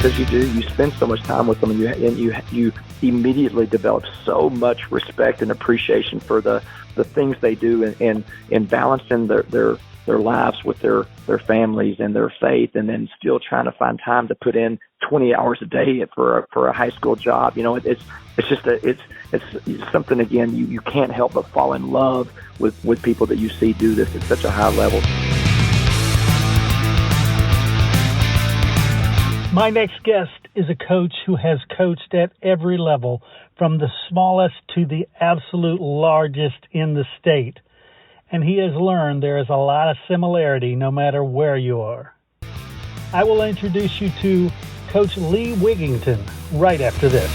because you spend so much time with them, and you immediately develop so much respect and appreciation for the things they do, and balancing their lives with their families and their faith, and then still trying to find time to put in 20 hours a day for a high school job. It's something, again, you can't help but fall in love with people that you see do this at such a high level. My next guest is a coach who has coached at every level, from the smallest to the absolute largest in the state. And he has learned there is a lot of similarity no matter where you are. I will introduce you to Coach Lee Wiginton right after this.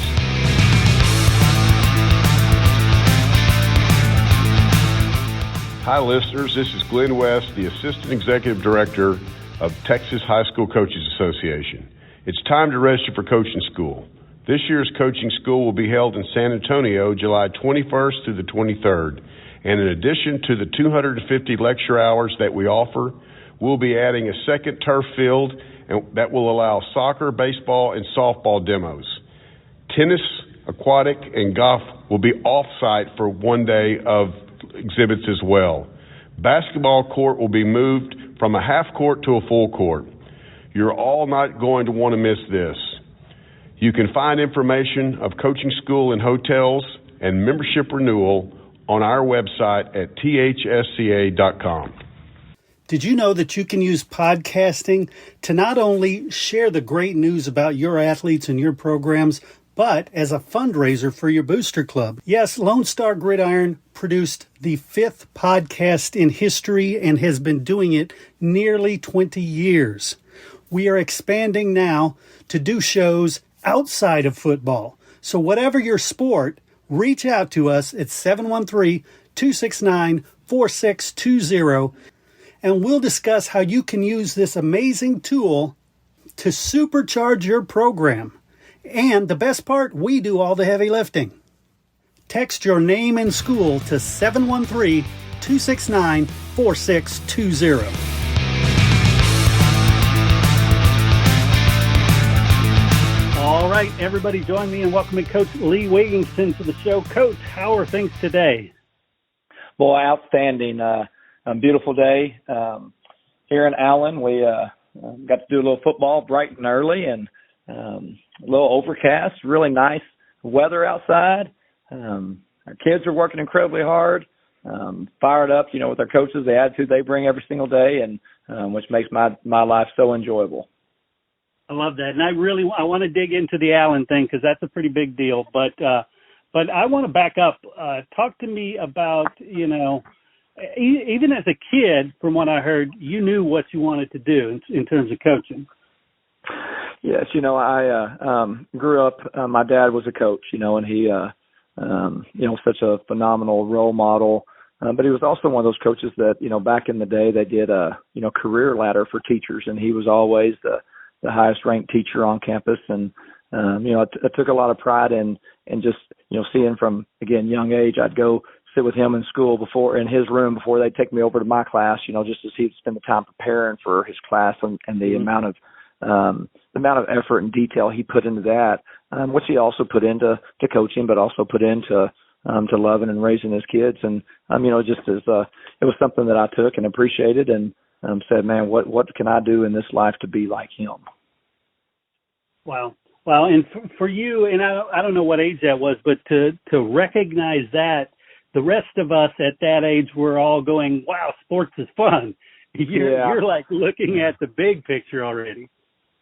Hi, listeners. This is Glenn West, the Assistant Executive Director of Texas High School Coaches Association. It's time to register for coaching school. This year's coaching school will be held in San Antonio, July 21st through the 23rd. And in addition to the 250 lecture hours that we offer, we'll be adding a second turf field that will allow soccer, baseball, and softball demos. Tennis, aquatic, and golf will be off-site for one day of exhibits as well. Basketball court will be moved from a half court to a full court. You're all not going to want to miss this. You can find information of coaching school and hotels and membership renewal on our website at thsca.com. Did you know that you can use podcasting to not only share the great news about your athletes and your programs, but as a fundraiser for your booster club? Yes, Lone Star Gridiron produced the 5th podcast in history and has been doing it nearly 20 years. We are expanding now to do shows outside of football. So whatever your sport, reach out to us at 713-269-4620, and we'll discuss how you can use this amazing tool to supercharge your program. And the best part, we do all the heavy lifting. Text your name and school to 713-269-4620. All right, everybody, join me in welcoming Coach Lee Wiginton to the show. Coach, how are things today? Boy, outstanding. A beautiful day here in Allen. We got to do a little football bright and early, and a little overcast, really nice weather outside. Our kids are working incredibly hard, fired up, with their coaches, the attitude they bring every single day, and which makes my life so enjoyable. I love that. And I want to dig into the Allen thing because that's a pretty big deal. But I want to back up. Talk to me about, even as a kid, from what I heard, you knew what you wanted to do in terms of coaching. Yes, I grew up, my dad was a coach, and he, such a phenomenal role model. But he was also one of those coaches that, back in the day, they did a, career ladder for teachers, and he was always the highest ranked teacher on campus. And, I took a lot of pride in just, seeing from, again, young age, I'd go sit with him in school in his room before they'd take me over to my class, just as he'd spend the time preparing for his class, and the amount of effort and detail he put into that, which he also put into coaching, but also put into to loving and raising his kids. And just as it was something that I took and appreciated, and said, man, what can I do in this life to be like him? Wow. Well, and for you, and I don't know what age that was, but to recognize that, the rest of us at that age were all going, wow, sports is fun. You're like looking at the big picture already.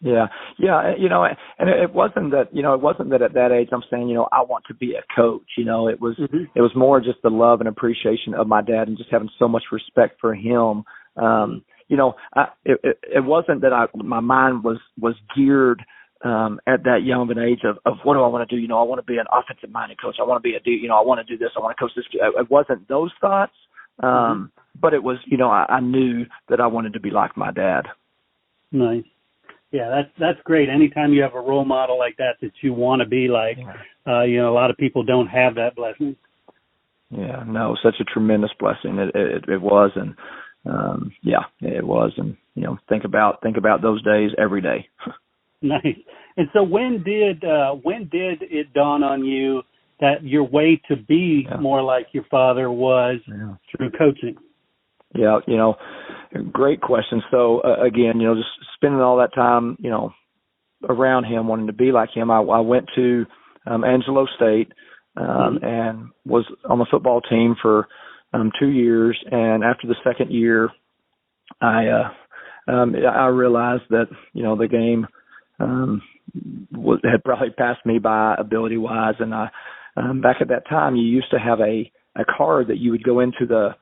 Yeah. And it wasn't that at that age I'm saying, I want to be a coach. It was It was more just the love and appreciation of my dad, and just having so much respect for him. It wasn't that my mind was geared at that young of an age of what do I want to do? I want to be an offensive minded coach. I want to be I want to do this. I want to coach this. It wasn't those thoughts, but it was, I knew that I wanted to be like my dad. Nice. Yeah, that's great. Anytime you have a role model like that you want to be like, a lot of people don't have that blessing. Yeah, no, such a tremendous blessing. It was, and it was, and think about those days every day. Nice. And so when did it dawn on you that your way to be more like your father was through coaching? Yeah, great question. So again, just spending all that time, around him, wanting to be like him. I went to Angelo State and was on the football team for 2 years. And after the second year, I realized that the game had probably passed me by ability wise. And I back at that time, you used to have a card that you would go into a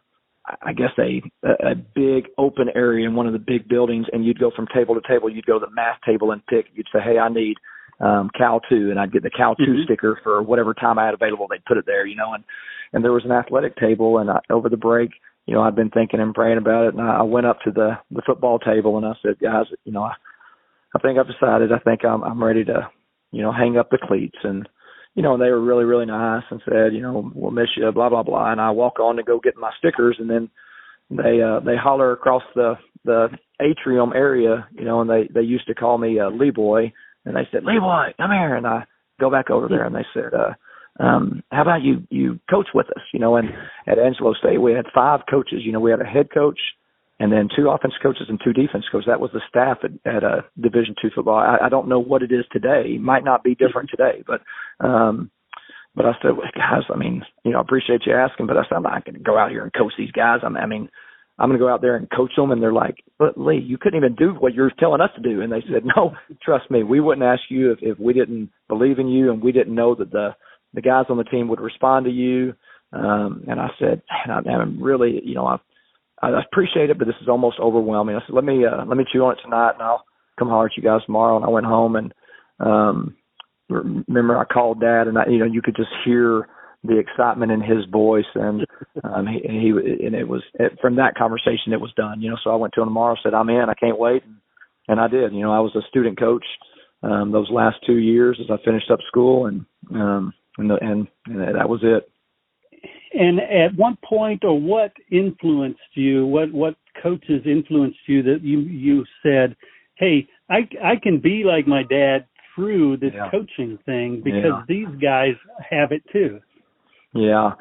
big open area in one of the big buildings, and you'd go from table to table. You'd go to the math table and pick. You'd say, hey, I need Cal 2, and I'd get the Cal 2 sticker for whatever time I had available. They'd put it there, and there was an athletic table, and over the break, I'd been thinking and praying about it, and I went up to the football table, and I said, guys, I think I've decided. I think I'm ready to, hang up the cleats. And, they were really, really nice and said, we'll miss you, blah, blah, blah. And I walk on to go get my stickers, and then they holler across the atrium area, and they used to call me Lee Boy, and they said, Lee Boy, come here. And I go back over there, and they said, how about you coach with us? And at Angelo State, we had 5 coaches. We had a head coach, and then 2 offense coaches and 2 defense coaches. That was the staff at a Division II football. I don't know what it is today. It might not be different today, but I said, well, guys, I appreciate you asking, but I said, I'm not going to go out here and coach these guys. I'm going to go out there and coach them. And they're like, but Lee, you couldn't even do what you're telling us to do. And they said, no, trust me, we wouldn't ask you if we didn't believe in you and we didn't know that the guys on the team would respond to you. And I said, man, I'm really, I appreciate it, but this is almost overwhelming. I said, let me chew on it tonight, and I'll come holler at you guys tomorrow. And I went home, and remember I called Dad, and you could just hear the excitement in his voice, and it was from that conversation it was done. So I went to him tomorrow, said I'm in, I can't wait, and I did. I was a student coach those last 2 years as I finished up school, and that was it. And at what point, or what influenced you? What coaches influenced you that you said, "Hey, I can be like my dad through this coaching thing because these guys have it too." Yeah,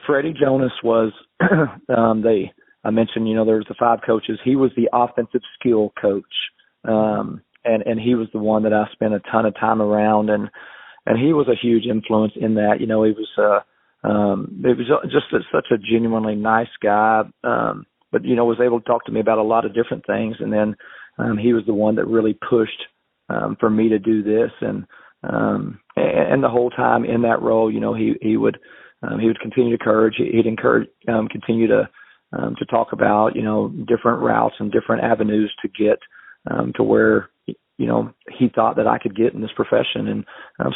Freddie Jonas was. I mentioned, there was the 5 coaches. He was the offensive skill coach, and he was the one that I spent a ton of time around, and he was a huge influence in that. He was. It was just such a genuinely nice guy, but, was able to talk to me about a lot of different things. And then he was the one that really pushed for me to do this. And the whole time in that role, he would continue to encourage. He'd encourage, continue to talk about, different routes and different avenues to get to where, he thought that I could get in this profession. And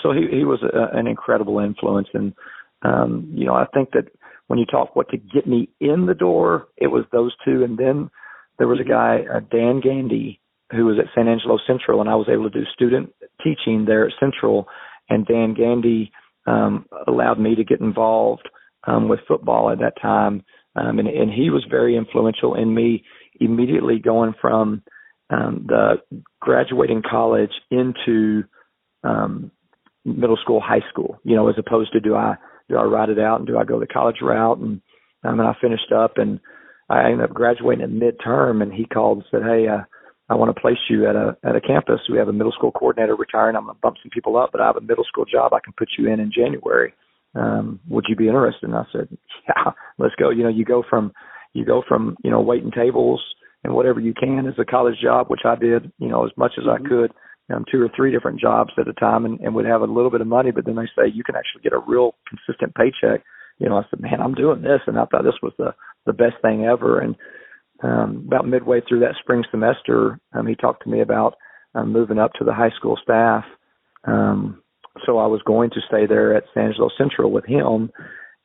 so he was an incredible influence. And I think that when you talk what to get me in the door, it was those 2. And then there was a guy, Dan Gandy, who was at San Angelo Central, and I was able to do student teaching there at Central. And Dan Gandy allowed me to get involved with football at that time. And he was very influential in me immediately going from the graduating college into middle school, high school, as opposed to do I ride it out and do I go the college route? And I finished up, and I ended up graduating at midterm, and he called and said, hey, I want to place you at a campus. We have a middle school coordinator retiring. I'm going to bump some people up, but I have a middle school job I can put you in January. Would you be interested? And I said, yeah, let's go. You go from waiting tables and whatever you can as a college job, which I did, as much as I could. 2 or 3 different jobs at a time and would have a little bit of money, but then they say you can actually get a real consistent paycheck. I said, man, I'm doing this. And I thought this was the best thing ever. And about midway through that spring semester, he talked to me about moving up to the high school staff. So I was going to stay there at San Angelo Central with him.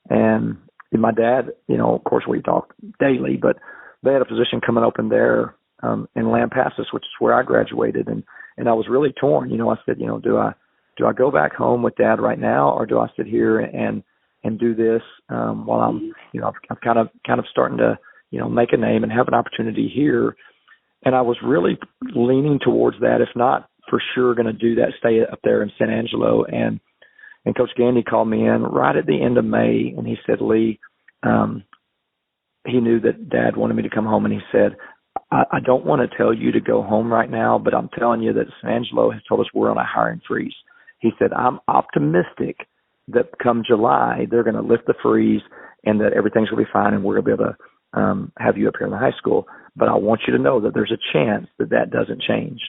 And my dad, of course we talk daily, but they had a position coming open there in Lampasas, which is where I graduated. And I was really torn. I said, do I go back home with Dad right now, or do I sit here and do this while I'm kind of starting to make a name and have an opportunity here? And I was really leaning towards that, if not for sure going to do that, stay up there in San Angelo. And Coach Gandy called me in right at the end of May, and he said, Lee, he knew that Dad wanted me to come home, and he said, I don't want to tell you to go home right now, but I'm telling you that San Angelo has told us we're on a hiring freeze. He said, I'm optimistic that come July, they're going to lift the freeze and that everything's going to be fine and we're going to be able to have you up here in the high school. But I want you to know that there's a chance that that doesn't change.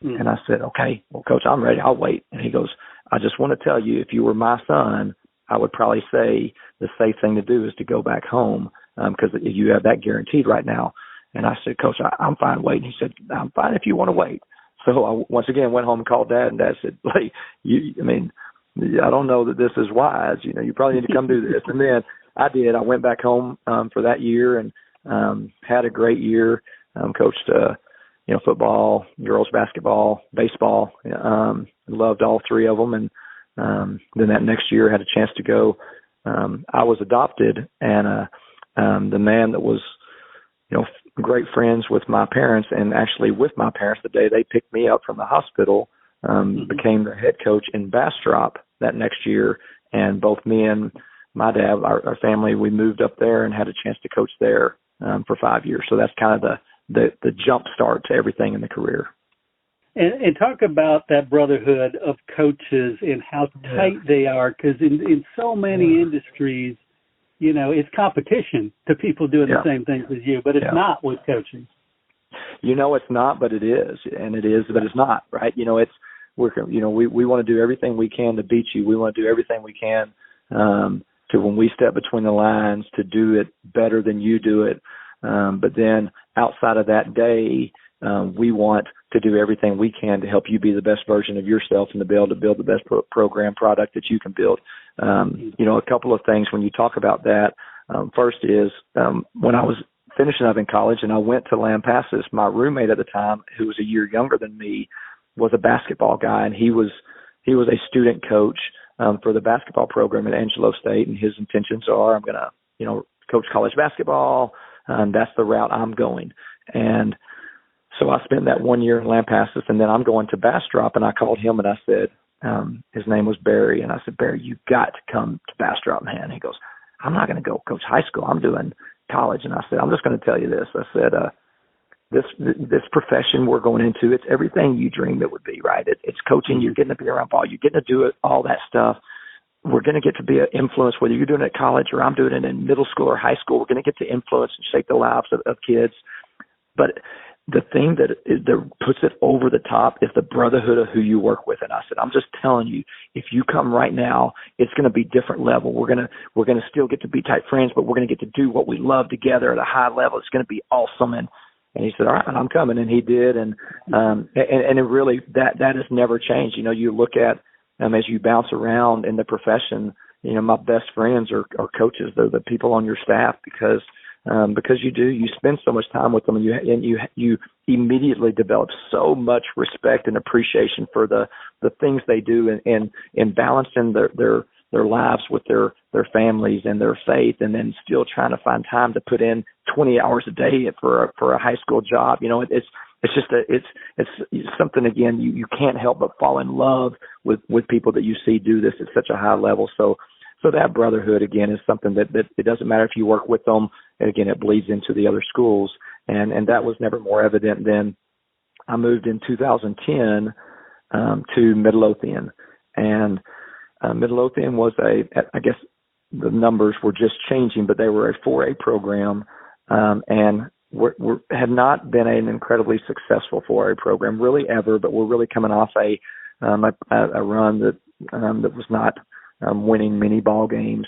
And I said, okay, well, Coach, I'm ready. I'll wait. And he goes, I just want to tell you, if you were my son, I would probably say the safe thing to do is to go back home because you have that guaranteed right now. And I said, Coach, I'm fine waiting. He said, I'm fine if you want to wait. So I once again went home and called Dad, and Dad said, like, I don't know that this is wise. You probably need to come do this. And then I did. I went back home for that year and had a great year. Coached, football, girls basketball, baseball. Loved all three of them. And then that next year I had a chance to go. I was adopted, and the man that was, great friends with my parents, and actually with my parents the day they picked me up from the hospital, became the head coach in Bastrop that next year. And both me and my dad, our family, we moved up there and had a chance to coach there for 5 years. So that's kind of the jump start to everything in the career. And talk about that brotherhood of coaches and how tight they are, because in so many industries, it's competition to people doing the same things as you, but it's not with coaching. It's not, but it is, and it is, but it's not, right? We want to do everything we can to beat you. We want to do everything we can to, when we step between the lines, to do it better than you do it. But then outside of that day, we want to do everything we can to help you be the best version of yourself and to be able to build the best program product that you can build. A couple of things when you talk about that. First is when I was finishing up in college and I went to Lampasas, my roommate at the time, who was a year younger than me, was a basketball guy, and he was a student coach for the basketball program at Angelo State, and his intentions are, I'm going to, coach college basketball. That's the route I'm going. And so I spent that 1 year in Lampasas, and then I'm going to Bastrop, and I called him and I said, his name was Barry, and I said, Barry, you got to come to Bastrop, man. He goes, I'm not going to go coach high school. I'm doing college. And I said, I'm just going to tell you this. I said, this profession we're going into, it's everything you dreamed it would be, right? It's coaching. You're getting to be around ball. You're getting to do it, all that stuff. We're going to get to be an influence, whether you're doing it at college or I'm doing it in middle school or high school. We're going to get to influence and shape the lives of kids. But the thing that puts it over the top is the brotherhood of who you work with. And I said, I'm just telling you, if you come right now, it's going to be different level. We're going to still get to be tight friends, but we're going to get to do what we love together at a high level. It's going to be awesome. And he said, all right, I'm coming. And he did. And it really, that has never changed. You look at, as you bounce around in the profession, my best friends are coaches. They're the people on your staff because you spend so much time with them, and you immediately develop so much respect and appreciation for the things they do and balancing their lives with their families and their faith, and then still trying to find time to put in 20 hours a day for a high school job. It's something, again, you can't help but fall in love with people that you see do this at such a high level. So that brotherhood, again, is something that it doesn't matter if you work with them. And again, it bleeds into the other schools. And that was never more evident than I moved in 2010 to Midlothian. And Midlothian was I guess the numbers were just changing, but they were a 4A program and had not been an incredibly successful 4A program really ever, but we're really coming off a run that was not winning many ball games.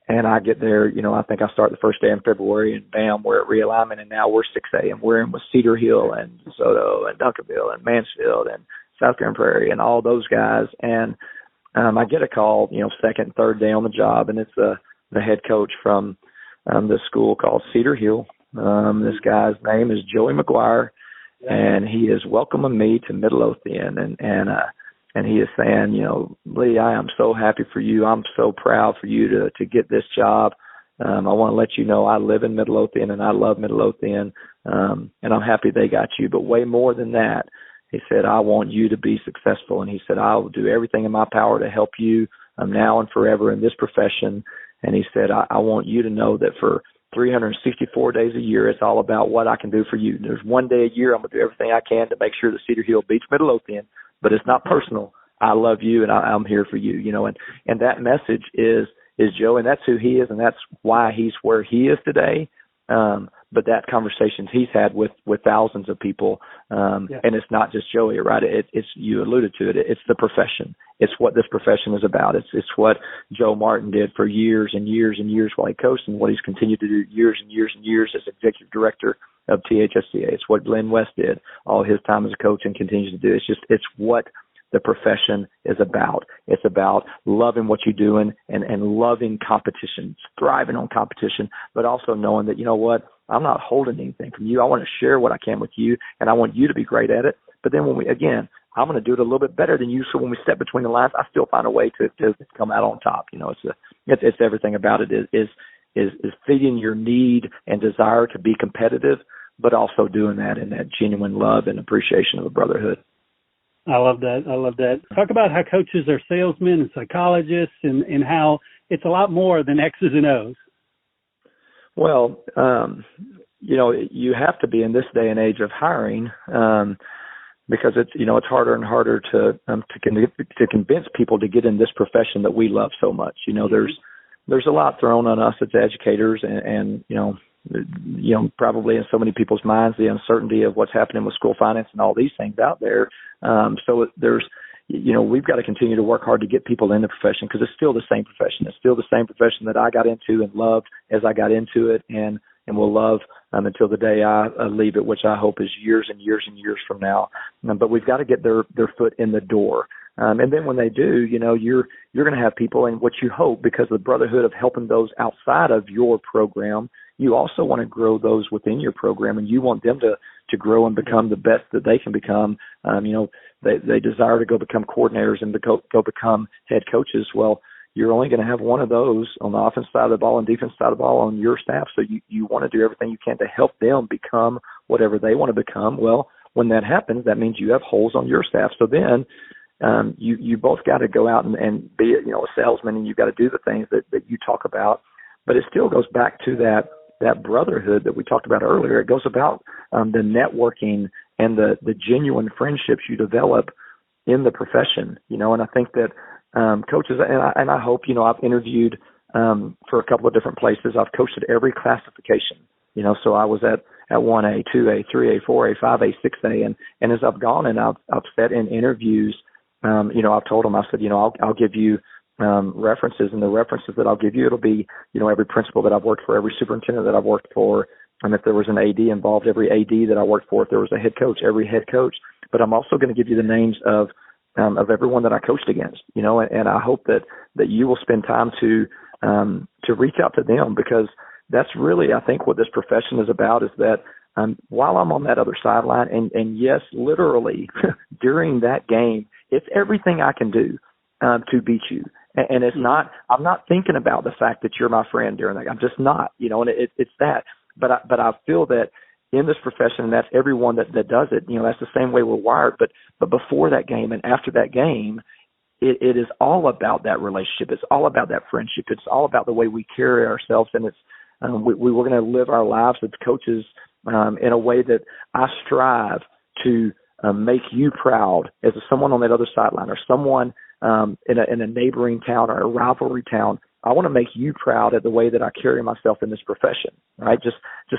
And I get there, I think I start the first day in February, and bam, we're at realignment, and now we're 6A, and we're in with Cedar Hill and DeSoto and Duncanville and Mansfield and South Grand Prairie and all those guys. And I get a call, second, third day on the job, and it's the head coach from this school called Cedar Hill. This guy's name is Joey McGuire, and he is welcoming me to Midlothian, and he is saying, Lee, I am so happy for you. I'm so proud for you to get this job. I want to let you know I live in Midlothian and I love Midlothian, and I'm happy they got you. But way more than that, He said, I want you to be successful. And he said, I will do everything in my power to help you now and forever in this profession. And he said, I want you to know that for 364 days a year, it's all about what I can do for you. There's one day a year I'm going to do everything I can to make sure that Cedar Hill beats Midlothian, but it's not personal. I love you, and I'm here for you, and that message is Joe, and that's who he is, and that's why he's where he is today. But that conversations he's had with thousands of people, and it's not just Joey, right? It's you alluded to it. It's the profession. It's what this profession is about. It's what Joe Martin did for years and years and years while he coached, and what he's continued to do years and years and years as executive director of THSCA. It's what Glenn West did all his time as a coach and continues to do. It's what the profession is about. It's about loving what you're doing and loving competition, thriving on competition, but also knowing that, you know what, I'm not holding anything from you. I want to share what I can with you, and I want you to be great at it. But then I'm going to do it a little bit better than you. So when we step between the lines, I still find a way to come out on top. It's everything about it is feeding your need and desire to be competitive, but also doing that in that genuine love and appreciation of the brotherhood. I love that. Talk about how coaches are salesmen and psychologists and how it's a lot more than X's and O's. Well, you have to be in this day and age of hiring because it's harder and harder to convince people to get in this profession that we love so much. There's a lot thrown on us as educators and probably in so many people's minds, the uncertainty of what's happening with school finance and all these things out there. So there's, we've got to continue to work hard to get people in the profession because it's still the same profession. It's still the same profession that I got into and loved as I got into it and will love until the day I leave it, which I hope is years and years and years from now. But we've got to get their foot in the door. And then when they do, you're going to have people, and what you hope, because of the brotherhood of helping those outside of your program, you also want to grow those within your program, and you want them to grow and become the best that they can become. They desire to go become coordinators and go become head coaches. Well, you're only going to have one of those on the offense side of the ball and defense side of the ball on your staff. So you want to do everything you can to help them become whatever they want to become. Well, when that happens, that means you have holes on your staff. So then you both got to go out and be a salesman, and you've got to do the things that you talk about. But it still goes back to that brotherhood that we talked about earlier. It goes about the networking and the genuine friendships you develop in the profession, and I think that coaches, and I hope, I've interviewed for a couple of different places. I've coached at every classification, so I was at 1A, 2A, 3A, 4A, 5A, 6A, and as I've gone and I've sat in interviews, I've told them, I said, I'll give you references, and the references that I'll give you, it'll be, every principal that I've worked for, every superintendent that I've worked for, and if there was an AD involved, every AD that I worked for, if there was a head coach, every head coach. But I'm also going to give you the names of everyone that I coached against, and I hope that you will spend time to reach out to them, because that's really, I think, what this profession is about, is that while I'm on that other sideline, and yes, literally during that game, it's everything I can do to beat you. And it's not, I'm not thinking about the fact that you're my friend during that. I'm just not, and it's that. But I feel that in this profession, and that's everyone that does it, that's the same way we're wired. But before that game and after that game, it is all about that relationship. It's all about that friendship. It's all about the way we carry ourselves. And it's, we're going to live our lives as coaches in a way that I strive to make you proud as someone on that other sideline, or someone in a neighboring town or a rivalry town. I want to make you proud at the way that I carry myself in this profession, right? Just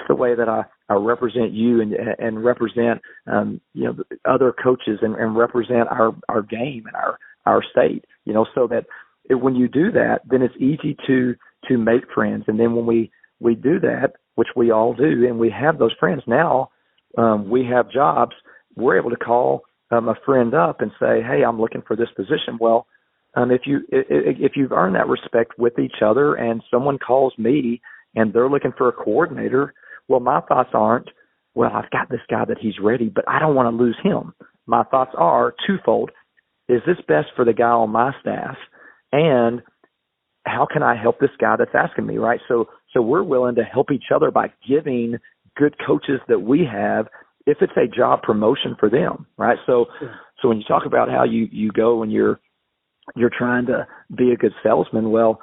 the way that I represent you and represent, other coaches and represent our game and our state, so that when you do that, then it's easy to make friends. And then when we do that, which we all do, and we have those friends now, we have jobs, we're able to call a friend up and say, hey, I'm looking for this position. Well, if you've earned that respect with each other, and someone calls me and they're looking for a coordinator, well, my thoughts aren't, well, I've got this guy that he's ready, but I don't want to lose him. My thoughts are twofold. Is this best for the guy on my staff? And how can I help this guy that's asking me, right? So we're willing to help each other by giving good coaches that we have if it's a job promotion for them, right? So when you talk about how you go when you're trying to be a good salesman, well,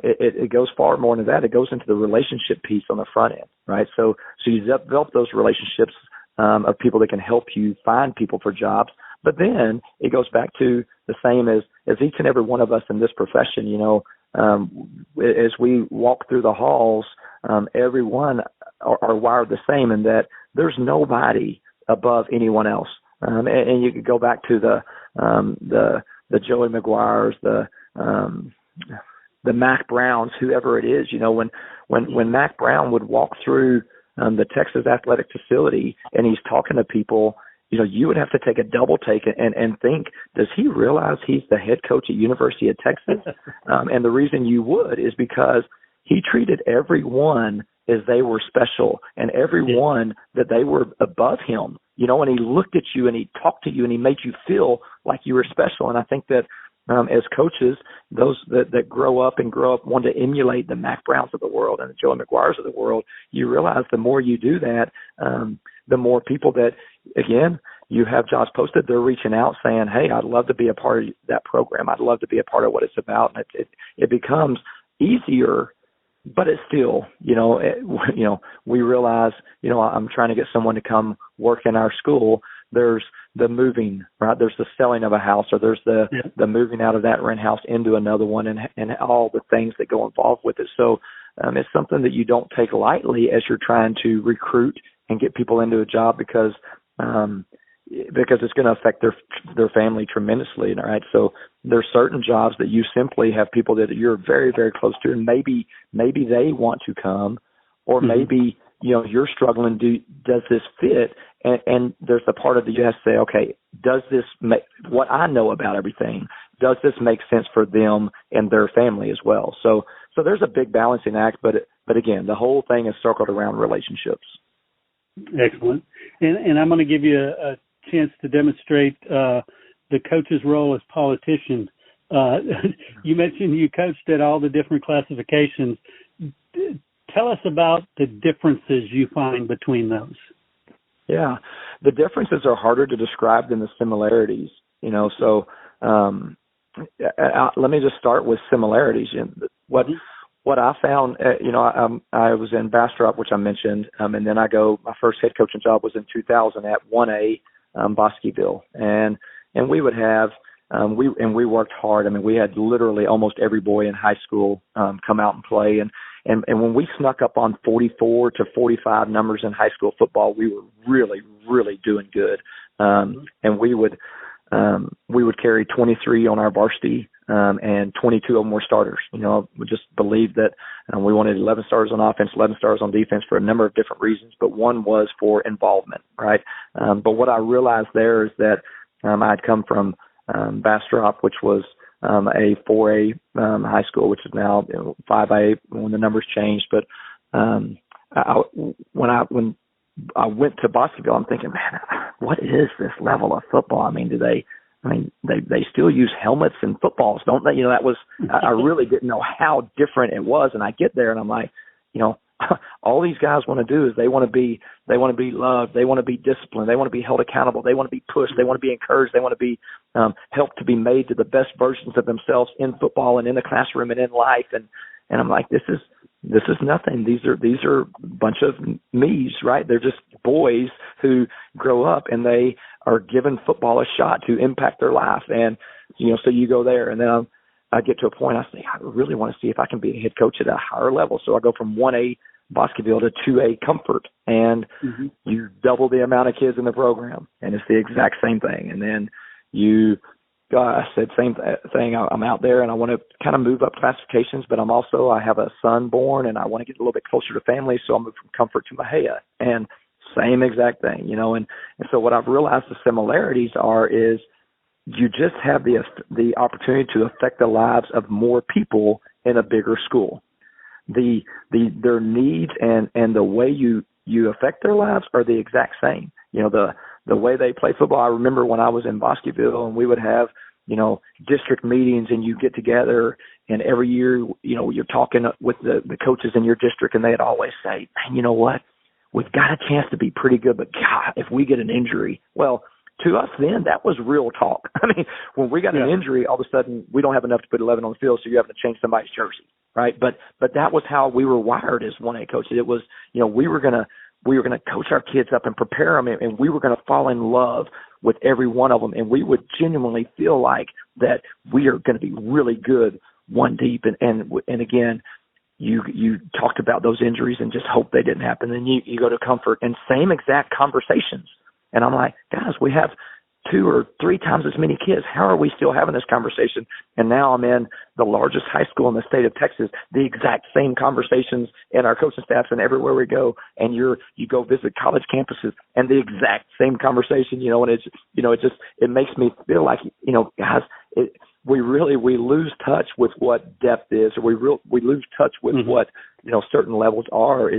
it goes far more into that. It goes into the relationship piece on the front end, right? So you develop those relationships of people that can help you find people for jobs. But then it goes back to the same as each and every one of us in this profession, as we walk through the halls, everyone are wired the same in that there's nobody above anyone else. And you could go back to the Joey McGuires, the Mac Browns, whoever it is, when Mac Brown would walk through the Texas athletic facility and he's talking to people, you would have to take a double take and think, does he realize he's the head coach at University of Texas? And the reason you would is because he treated everyone as they were special and everyone that they were above him, and he looked at you and he talked to you and he made you feel like you were special. And I think that as coaches, those that grow up want to emulate the Mac Browns of the world and the Joey McGuires of the world, you realize the more you do that, the more people that, again, you have jobs posted, they're reaching out saying, hey, I'd love to be a part of that program. I'd love to be a part of what it's about. And it becomes easier, but it's still, we realize, I'm trying to get someone to come work in our school. There's the moving, right? There's the selling of a house, or there's the moving out of that rent house into another one, and all the things that go involved with it. So it's something that you don't take lightly as you're trying to recruit and get people into a job because it's going to affect their family tremendously. All right. So there's certain jobs that you simply have people that you're very, very close to, and maybe they want to come, or maybe, you're struggling. Does this fit? And there's the part of you have to say, okay, does this make what I know about everything? Does this make sense for them and their family as well? So there's a big balancing act, but again, the whole thing is circled around relationships. Excellent. And I'm going to give you a chance to demonstrate the coach's role as politician. You mentioned you coached at all the different classifications. Tell us about the differences you find between those. Yeah, the differences are harder to describe than the similarities, so let me just start with similarities. What I found, I was in Bastrop, which I mentioned, and then my first head coaching job was in 2000 at 1A Bosqueville, and we would have, we worked hard. I mean, we had literally almost every boy in high school come out and play, and when we snuck up on 44 to 45 numbers in high school football, we were really, really doing good. And we would carry 23 on our varsity, and 22 of them were starters. We just believed that we wanted 11 stars on offense, 11 stars on defense for a number of different reasons, but one was for involvement, right? But what I realized there is that I'd come from Bastrop, which was a 4A high school, which is now 5A when the numbers changed. But when I went to Bosqueville, I'm thinking, man, what is this level of football? I mean, they still use helmets in footballs, don't they? That was, I really didn't know how different it was. And I get there and I'm like, all these guys want to do is they want to be loved. They want to be disciplined. They want to be held accountable. They want to be pushed. They want to be encouraged. They want to be helped to be made to the best versions of themselves in football and in the classroom and in life. And I'm like, this is nothing. These are a bunch of me's, right? They're just boys who grow up and they are given football a shot to impact their life. And, so you go there and then I get to a point, I say, I really want to see if I can be a head coach at a higher level. So I go from 1A Bosqueville to 2A Comfort, and you double the amount of kids in the program, and it's the exact same thing. And then I said same thing. I'm out there, and I want to kind of move up classifications, but I have a son born, and I want to get a little bit closer to family, so I moved from Comfort to Mahia, and same exact thing, And so what I've realized the similarities is you just have the opportunity to affect the lives of more people in a bigger school. Their needs and the way you affect their lives are the exact same. The way they play football. I remember when I was in Bosqueville and we would have, district meetings and you get together and every year, you're talking with the coaches in your district and they'd always say, man, you know what? we've got a chance to be pretty good, but God, if we get an injury, well, to us then, that was real talk. I mean, when we got an injury, all of a sudden we don't have enough to put 11 on the field, so you're having to change somebody's jersey, right? But that was how we were wired as 1A coaches. It was, we were gonna coach our kids up and prepare them, and we were gonna fall in love with every one of them, and we would genuinely feel like that we are going to be really good one deep. And again, you talked about those injuries and just hope they didn't happen. Then you go to comfort and same exact conversations. And I'm like, guys, we have 2 or 3 times as many kids. How are we still having this conversation? And now I'm in the largest high school in the state of Texas, the exact same conversations in our coaching staffs and everywhere we go. And you go visit college campuses and the exact same conversation, and it's, it makes me feel like, guys, we lose touch with what depth is, or we lose touch with what, certain levels are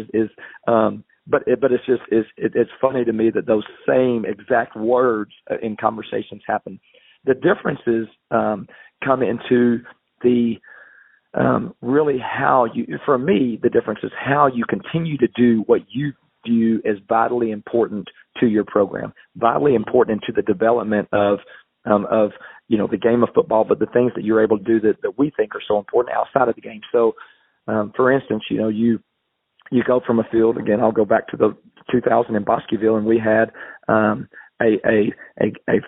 But it's just it's funny to me that those same exact words in conversations happen. The differences come into the really for me, the difference is how you continue to do what you view as vitally important to your program, vitally important to the development of the game of football, but the things that you're able to do that we think are so important outside of the game. So, for instance, you go from a field, again, I'll go back to the 2000 in Bosqueville, and we had a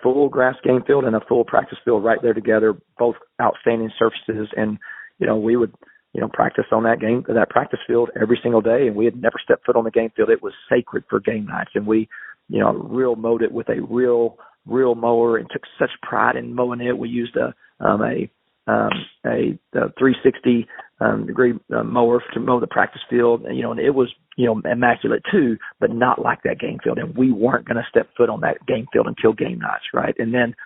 full grass game field and a full practice field right there together, both outstanding surfaces. And, we would, practice on that practice field every single day, and we had never stepped foot on the game field. It was sacred for game nights, and we, real mowed it with a real mower and took such pride in mowing it. We used a 360 degree mower to mow the practice field, and it was immaculate too, but not like that game field. And we weren't going to step foot on that game field until game nights, right? And then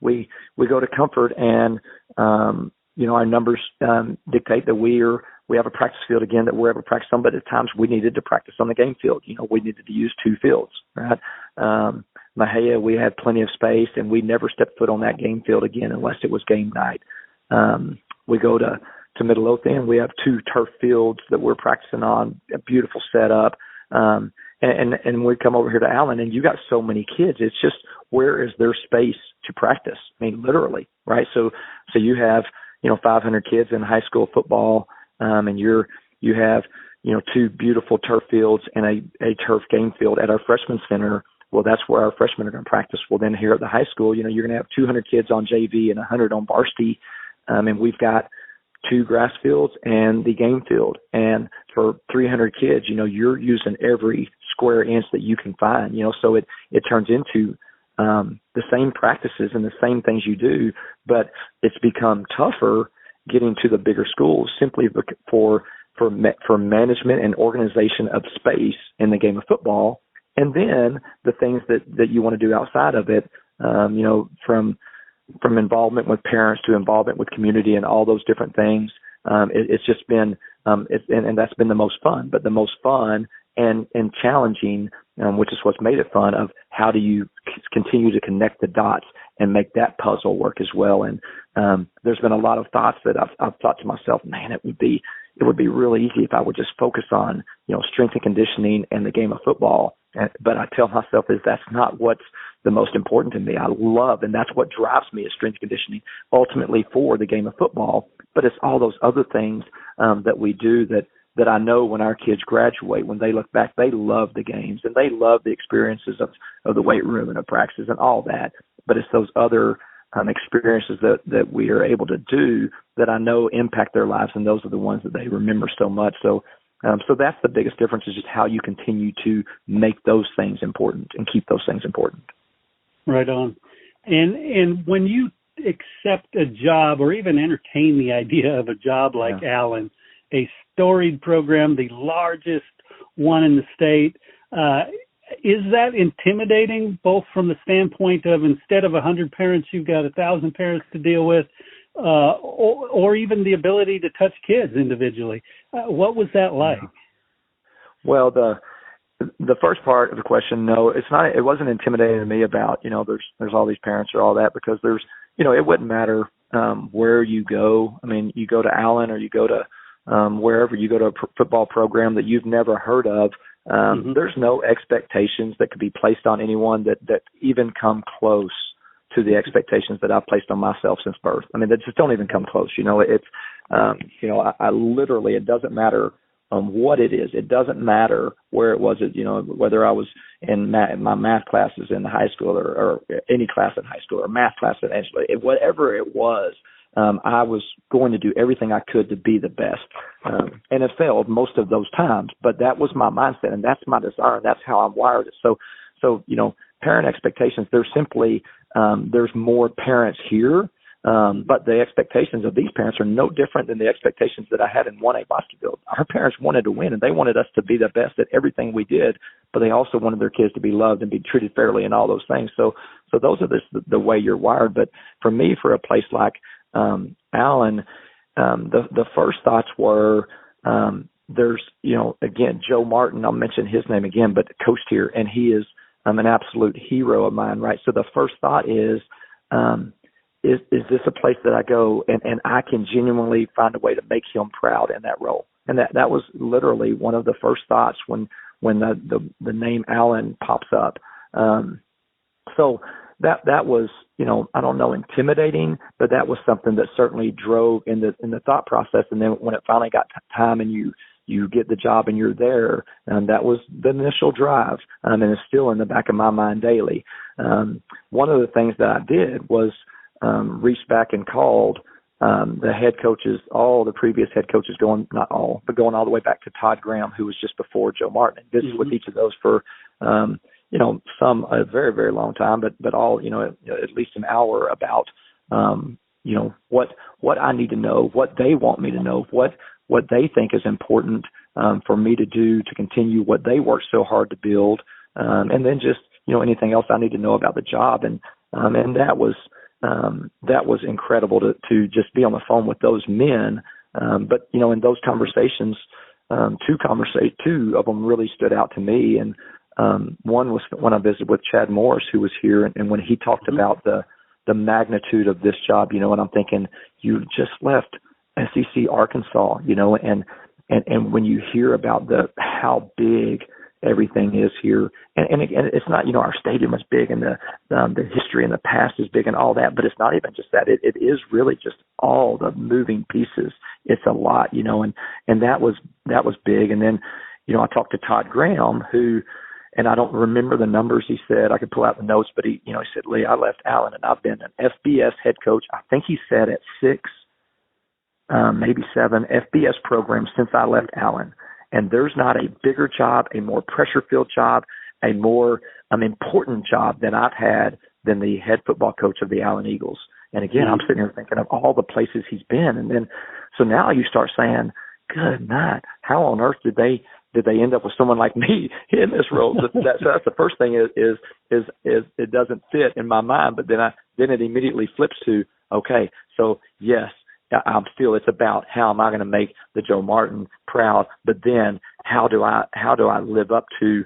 we go to comfort, and our numbers dictate that we have a practice field again that we're able to practice on, but at times we needed to practice on the game field. We needed to use 2 fields, right? Mahia, we had plenty of space, and we never stepped foot on that game field again unless it was game night. We go to Midlothian. We have 2 turf fields that we're practicing on, a beautiful setup. And we come over here to Allen, and you got so many kids. It's just, where is there space to practice? I mean, literally, right? So you have, 500 kids in high school football, and you have, 2 beautiful turf fields and a turf game field at our freshman center. Well, that's where our freshmen are going to practice. Well, then here at the high school, you're going to have 200 kids on JV and 100 on varsity. And we've got 2 grass fields and the game field. And for 300 kids, you're using every square inch that you can find, so it turns into the same practices and the same things you do, but it's become tougher getting to the bigger schools simply for management and organization of space in the game of football. And then the things that you want to do outside of it, from involvement with parents to involvement with community and all those different things. It's just been, and that's been the most fun, but the most fun and challenging, which is what's made it fun, of how do you continue to connect the dots and make that puzzle work as well. And there's been a lot of thoughts that I've thought to myself, man, it would be really easy if I would just focus on, strength and conditioning and the game of football. But I tell myself that's not what's the most important to me. I love, and that's what drives me, is strength conditioning ultimately for the game of football. But it's all those other things that we do that I know when our kids graduate, when they look back, they love the games and they love the experiences of the weight room and of practices and all that. But it's those other experiences that we are able to do that I know impact their lives, and those are the ones that they remember so much. So that's the biggest difference, is just how you continue to make those things important and keep those things important. Right on. And when you accept a job or even entertain the idea of a job like Allen, a storied program, the largest one in the state, is that intimidating, both from the standpoint of, instead of 100 parents, you've got 1,000 parents to deal with, or even the ability to touch kids individually? What was that like? Well, the first part of the question, no, it's not. It wasn't intimidating to me about, there's all these parents or all that, because there's, it wouldn't matter where you go. I mean, you go to Allen or you go to wherever, you go to a football program that you've never heard of. There's no expectations that could be placed on anyone that even come close to the expectations that I've placed on myself since birth. I mean, they just don't even come close. It's, I literally, it doesn't matter what it is. It doesn't matter where it was, whether I was in my math classes in high school or any class in high school or math class at Angela, whatever it was, I was going to do everything I could to be the best. And it failed most of those times, but that was my mindset and that's my desire and that's how I'm wired. So, parent expectations, there's simply, there's more parents here. But the expectations of these parents are no different than the expectations that I had in 1A Bostonville. Our parents wanted to win, and they wanted us to be the best at everything we did, but they also wanted their kids to be loved and be treated fairly and all those things. So those are the way you're wired. But for me, for a place like Allen, the first thoughts were there's, again, Joe Martin, I'll mention his name again, but coached here, and he is an absolute hero of mine, right? So the first thought is this a place that I go and I can genuinely find a way to make him proud in that role? And that was literally one of the first thoughts when the name Allen pops up. So that was, I don't know, intimidating, but that was something that certainly drove in the thought process. And then when it finally got time and you get the job and you're there, and that was the initial drive, and it's still in the back of my mind daily. One of the things that I did was reached back and called the head coaches, all the previous head coaches, going all the way back to Todd Graham, who was just before Joe Martin. And visited with each of those for, some a very, very long time, but all, at least an hour about, what I need to know, what they want me to know, what they think is important for me to do to continue what they worked so hard to build, and then just, anything else I need to know about the job. And that was incredible to just be on the phone with those men. But, in those conversations, two of them really stood out to me. And one was when I visited with Chad Morris, who was here. And when he talked about the magnitude of this job, and I'm thinking, you just left SEC Arkansas, and when you hear about how big everything is here, and again, it's not, our stadium is big and the history and the past is big and all that, but it's not even just that. It is really just all the moving pieces. It's a lot, and that was big. And then, I talked to Todd Graham, who, and I don't remember the numbers he said. I could pull out the notes, but he said, Lee, I left Allen and I've been an FBS head coach. I think he said at 6, maybe 7 FBS programs since I left Allen. And there's not a bigger job, a more pressure-filled job, a more important job that I've had than the head football coach of the Allen Eagles. And again, I'm sitting here thinking of all the places he's been. And then, so now you start saying, good night, how on earth did they end up with someone like me in this role? So that's the first thing is it doesn't fit in my mind, but then it immediately flips to, okay, so yes, it's about how am I going to make the Joe Martin proud, but then how do I live up to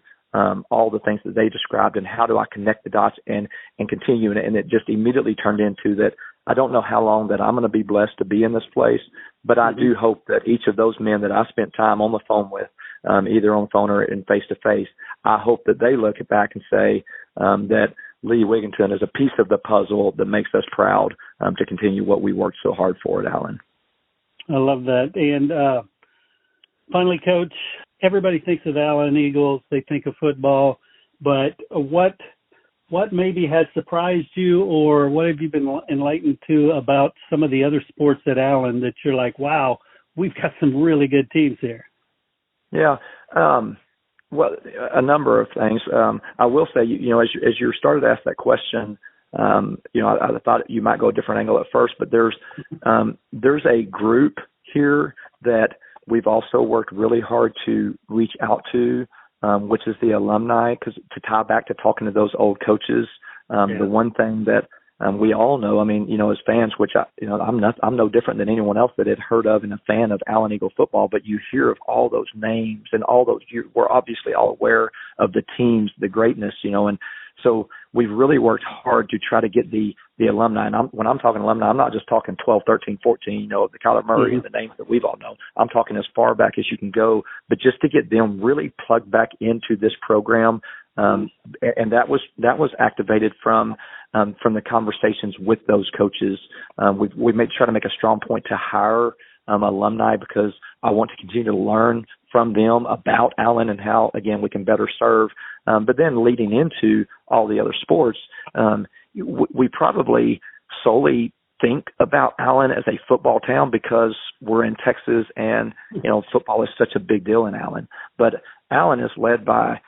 all the things that they described, and how do I connect the dots and continue? And it just immediately turned into that. I don't know how long that I'm going to be blessed to be in this place, but I do hope that each of those men that I spent time on the phone with, either on the phone or in face-to-face, I hope that they look back and say that Lee Wiginton is a piece of the puzzle that makes us proud to continue what we worked so hard for at Allen. I love that. And finally, Coach, everybody thinks of Allen Eagles. They think of football. But what maybe has surprised you, or what have you been enlightened to about some of the other sports at Allen that you're like, wow, we've got some really good teams here? Yeah. Well, a number of things. I will say, as you started to ask that question, I thought you might go a different angle at first, but there's a group here that we've also worked really hard to reach out to, which is the alumni, because to tie back to talking to those old coaches, the one thing that we all know, as fans, which I'm no different than anyone else that had heard of and a fan of Allen Eagle football, but you hear of all those names and all those, we're obviously all aware of the teams, the greatness, and so we've really worked hard to try to get the alumni. And when I'm talking alumni, I'm not just talking 12, 13, 14, the Kyler Murray and the names that we've all known. I'm talking as far back as you can go, but just to get them really plugged back into this program. And that was activated from the conversations with those coaches. We try to make a strong point to hire alumni because I want to continue to learn from them about Allen and how, again, we can better serve. But then leading into all the other sports, we probably solely think about Allen as a football town because we're in Texas and, football is such a big deal in Allen. But Allen is led by,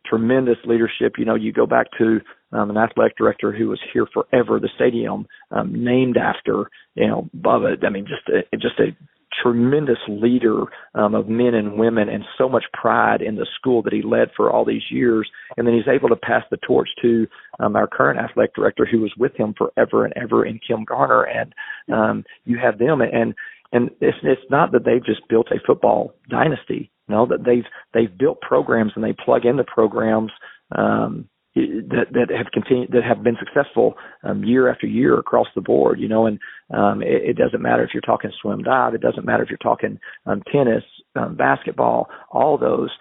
tremendous leadership. You go back to an athletic director who was here forever, the stadium named after, Bubba. I mean, just a tremendous leader of men and women and so much pride in the school that he led for all these years. And then he's able to pass the torch to our current athletic director who was with him forever and ever in Kim Garner. And you have them and it's not that they've just built a football dynasty, that they've built programs and they plug into programs that have continued, that have been successful year after year across the board, and it doesn't matter if you're talking swim dive, it doesn't matter if you're talking tennis, basketball, all those.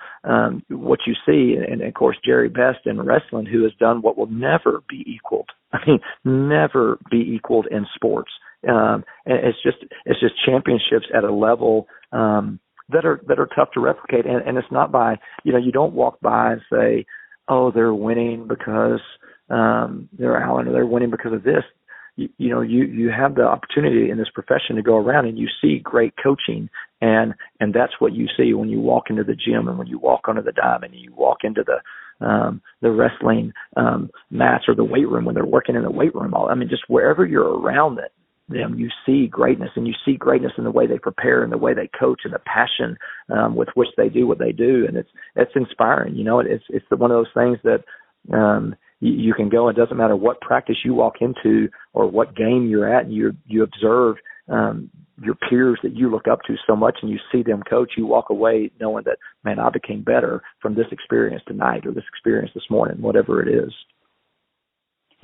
What you see, and of course Jerry Best in wrestling, who has done what will never be equaled. I mean, never be equaled in sports. And it's just championships at a level that are tough to replicate, and it's not by you don't walk by and say, oh, they're winning because they're Allen, or they're winning because of this. You have the opportunity in this profession to go around and you see great coaching, and that's what you see when you walk into the gym and when you walk onto the diamond and you walk into the wrestling mats or the weight room when they're working in the weight room. Just wherever you're around them, you see greatness, and you see greatness in the way they prepare and the way they coach and the passion with which they do what they do, and it's inspiring. It's one of those things that you can go. It doesn't matter what practice you walk into or what game you're at, and you observe your peers that you look up to so much, and you see them coach. You walk away knowing that, man, I became better from this experience tonight or this experience this morning, whatever it is.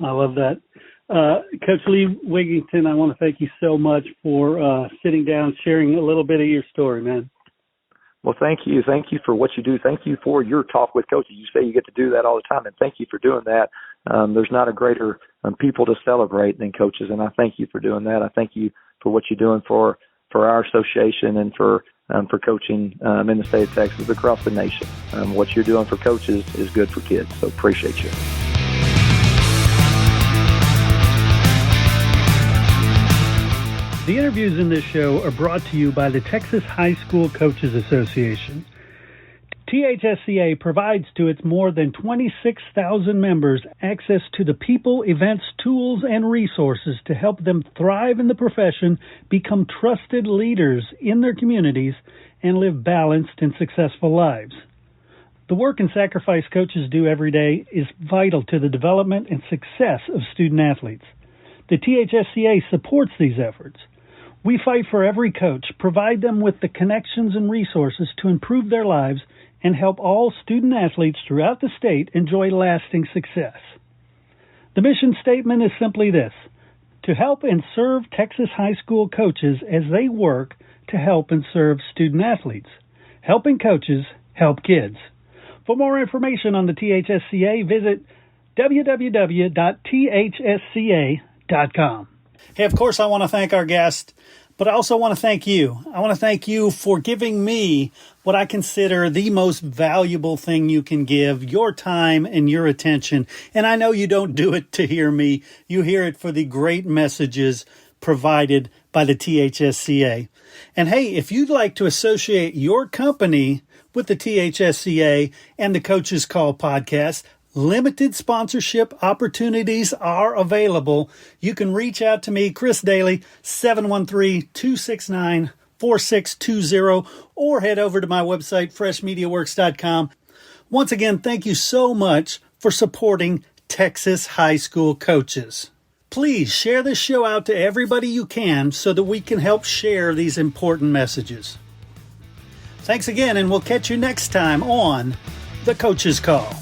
I love that. Coach Lee Wiginton, I want to thank you so much for sitting down, sharing a little bit of your story, man. Well, thank you. Thank you for what you do. Thank you for your talk with coaches. You say you get to do that all the time, and thank you for doing that. There's not a greater people to celebrate than coaches, and I thank you for doing that. I thank you for what you're doing for our association and for coaching in the state of Texas, across the nation. What you're doing for coaches is good for kids, so appreciate you. The interviews in this show are brought to you by the Texas High School Coaches Association. THSCA provides to its more than 26,000 members access to the people, events, tools, and resources to help them thrive in the profession, become trusted leaders in their communities, and live balanced and successful lives. The work and sacrifice coaches do every day is vital to the development and success of student athletes. The THSCA supports these efforts. We fight for every coach, provide them with the connections and resources to improve their lives, and help all student athletes throughout the state enjoy lasting success. The mission statement is simply this: to help and serve Texas high school coaches as they work to help and serve student athletes. Helping coaches help kids. For more information on the THSCA, visit www.thsca.com. Hey, of course, I want to thank our guest, but I also want to thank you. I want to thank you for giving me what I consider the most valuable thing you can give, your time and your attention. And I know you don't do it to hear me. You hear it for the great messages provided by the THSCA. And hey, if you'd like to associate your company with the THSCA and the Coach's Call podcast, limited sponsorship opportunities are available. You can reach out to me, Chris Daly, 713-269-4620, or head over to my website, freshmediaworks.com. Once again, thank you so much for supporting Texas high school coaches. Please share this show out to everybody you can so that we can help share these important messages. Thanks again, and we'll catch you next time on The Coach's Call.